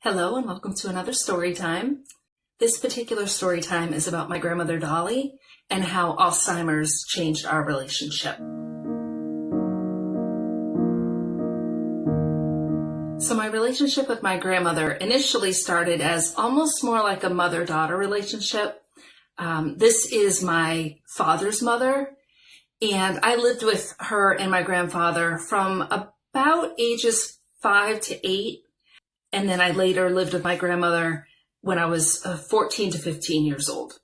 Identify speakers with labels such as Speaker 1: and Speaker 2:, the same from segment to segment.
Speaker 1: Hello and welcome to another story time. This particular story time is about my grandmother Dolly and how Alzheimer's changed our relationship. So my relationship with my grandmother initially started as almost more like a mother-daughter relationship. This is my father's mother, and I lived with her and my grandfather from about ages 5 to 8. And then I later lived with my grandmother when I was 14 to 15 years old.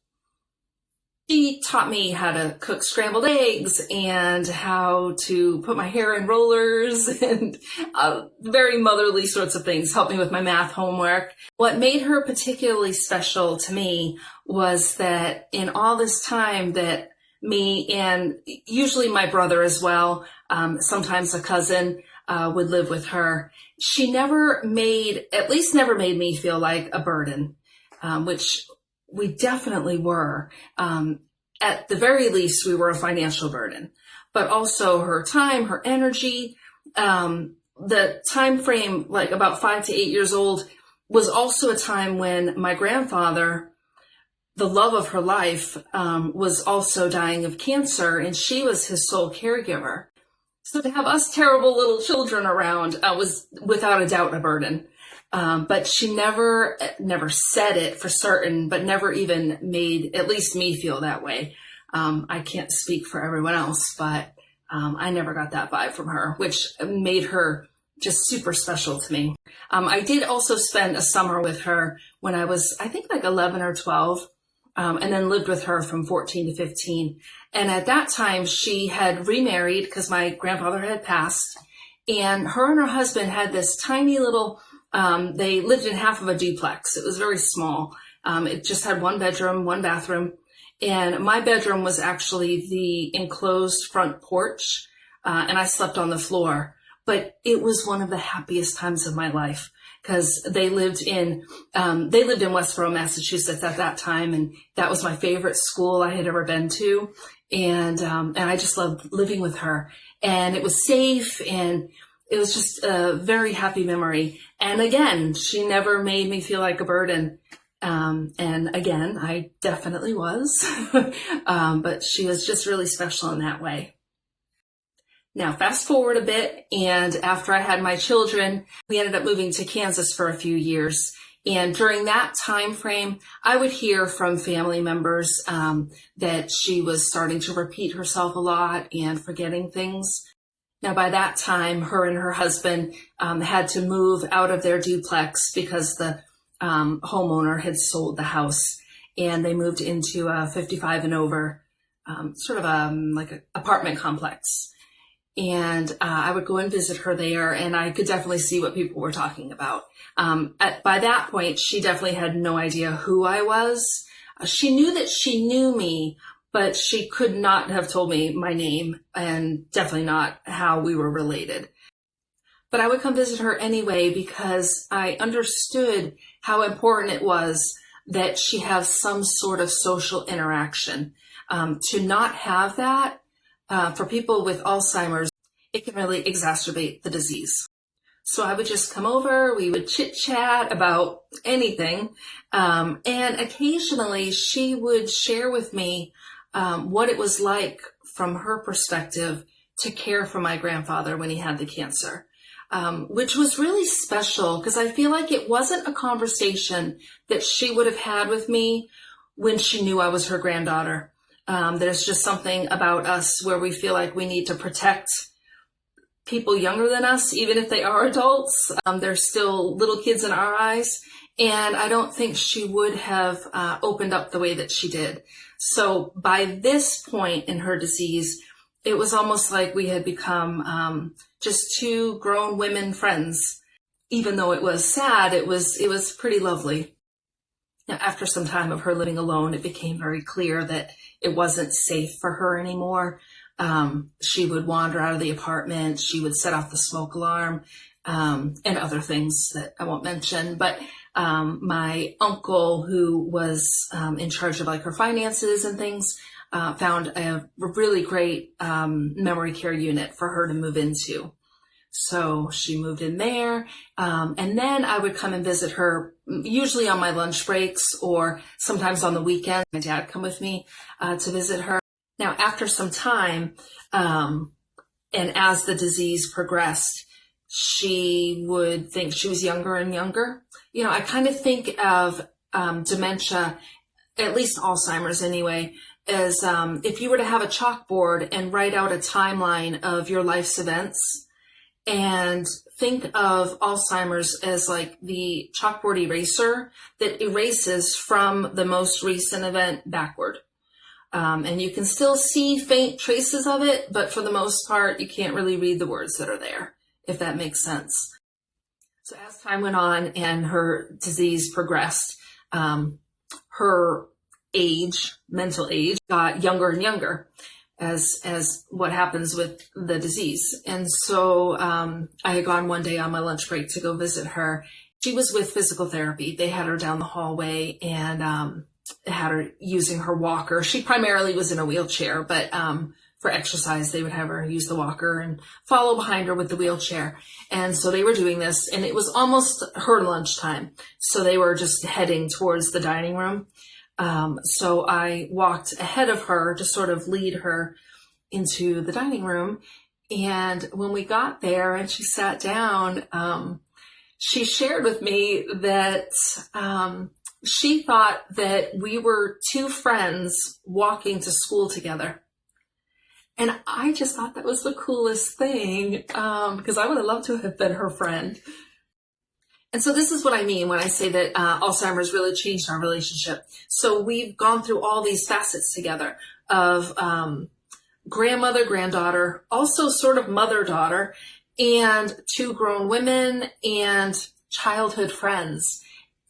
Speaker 1: She taught me how to cook scrambled eggs and how to put my hair in rollers and very motherly sorts of things, helped me with my math homework. What made her particularly special to me was that in all this time that me and usually my brother as well, sometimes a cousin, would live with her, she never made me feel like a burden, which we definitely were. At the very least, we were a financial burden, but also her time, her energy, the time frame, like about 5 to 8 years old, was also a time when my grandfather, the love of her life, was also dying of cancer, and she was his sole caregiver. So to have us terrible little children around was without a doubt a burden. But she never said it for certain, but never even made at least me feel that way. I can't speak for everyone else, but I never got that vibe from her, which made her just super special to me. I did also spend a summer with her when I was, I think, like 11 or 12. And then lived with her from 14 to 15. And at that time, she had remarried because my grandfather had passed. And her husband had this tiny little, they lived in half of a duplex. It was very small. It just had one bedroom, one bathroom. And my bedroom was actually the enclosed front porch. And I slept on the floor. But it was one of the happiest times of my life, because they lived in Westborough, Massachusetts at that time, and that was my favorite school I had ever been to, and I just loved living with her, and it was safe, and it was just a very happy memory. And again, she never made me feel like a burden, and again, I definitely was, but she was just really special in that way. Now, fast forward a bit, and after I had my children, we ended up moving to Kansas for a few years. And during that time frame, I would hear from family members that she was starting to repeat herself a lot and forgetting things. Now, by that time, her and her husband had to move out of their duplex because the homeowner had sold the house, and they moved into a 55 and over, sort of like an apartment complex. And I would go and visit her there, and I could definitely see what people were talking about. By that point, she definitely had no idea who I was. She knew that she knew me, but she could not have told me my name, and definitely not how we were related. But I would come visit her anyway because I understood how important it was that she have some sort of social interaction. To not have that, for people with Alzheimer's, it can really exacerbate the disease. So I would just come over, we would chit chat about anything, and occasionally she would share with me what it was like from her perspective to care for my grandfather when he had the cancer, which was really special because I feel like it wasn't a conversation that she would have had with me when she knew I was her granddaughter. There's just something about us where we feel like we need to protect people younger than us, even if they are adults. They're still little kids in our eyes. And I don't think she would have opened up the way that she did. So by this point in her disease, it was almost like we had become just two grown women friends. Even though it was sad, it was pretty lovely. Now, after some time of her living alone, it became very clear that it wasn't safe for her anymore. She would wander out of the apartment. She would set off the smoke alarm, and other things that I won't mention. But my uncle, who was in charge of like her finances and things, found a really great memory care unit for her to move into. So she moved in there. And then I would come and visit her, usually on my lunch breaks or sometimes on the weekend. My dad would come with me to visit her. Now, after some time, and as the disease progressed, she would think she was younger and younger. I kind of think of dementia, at least Alzheimer's anyway, as if you were to have a chalkboard and write out a timeline of your life's events, and think of Alzheimer's as like the chalkboard eraser that erases from the most recent event backward. And you can still see faint traces of it, but for the most part, you can't really read the words that are there, if that makes sense. So as time went on and her disease progressed, her age, mental age, got younger and younger as what happens with the disease. And so I had gone one day on my lunch break to go visit her. She was with physical therapy. They had her down the hallway and had her using her walker. She primarily was in a wheelchair, but for exercise, they would have her use the walker and follow behind her with the wheelchair. And so they were doing this, and it was almost her lunchtime. So they were just heading towards the dining room. So I walked ahead of her to sort of lead her into the dining room. And when we got there and she sat down, she shared with me that she thought that we were two friends walking to school together. And I just thought that was the coolest thing, because I would have loved to have been her friend. And so this is what I mean when I say that Alzheimer's really changed our relationship. So we've gone through all these facets together of grandmother, granddaughter, also sort of mother-daughter, and two grown women and childhood friends.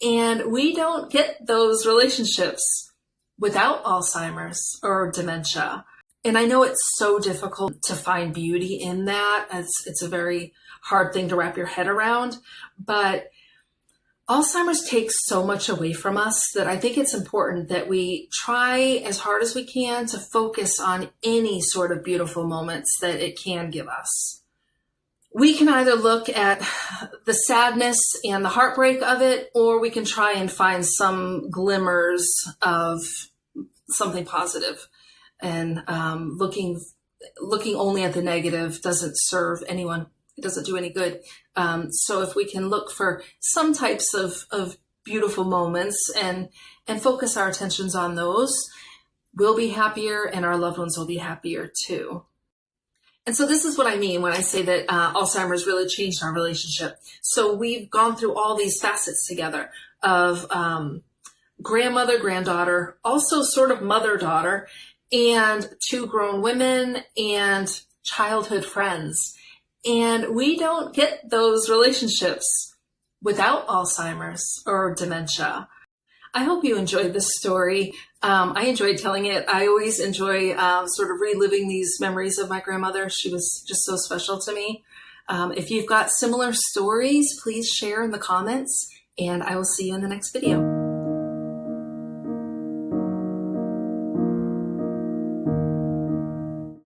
Speaker 1: And we don't get those relationships without Alzheimer's or dementia. And I know it's so difficult to find beauty in that. It's a very hard thing to wrap your head around, but Alzheimer's takes so much away from us that I think it's important that we try as hard as we can to focus on any sort of beautiful moments that it can give us. We can either look at the sadness and the heartbreak of it, or we can try and find some glimmers of something positive. And looking only at the negative doesn't serve anyone. It doesn't do any good. So if we can look for some types of beautiful moments and focus our attentions on those, we'll be happier and our loved ones will be happier too. And so this is what I mean when I say that Alzheimer's really changed our relationship. So we've gone through all these facets together of grandmother, granddaughter, also sort of mother-daughter, and two grown women and childhood friends. And we don't get those relationships without Alzheimer's or dementia. I hope you enjoyed this story. I enjoyed telling it. I always enjoy sort of reliving these memories of my grandmother. She was just so special to me. If you've got similar stories, please share in the comments, and I will see you in the next video.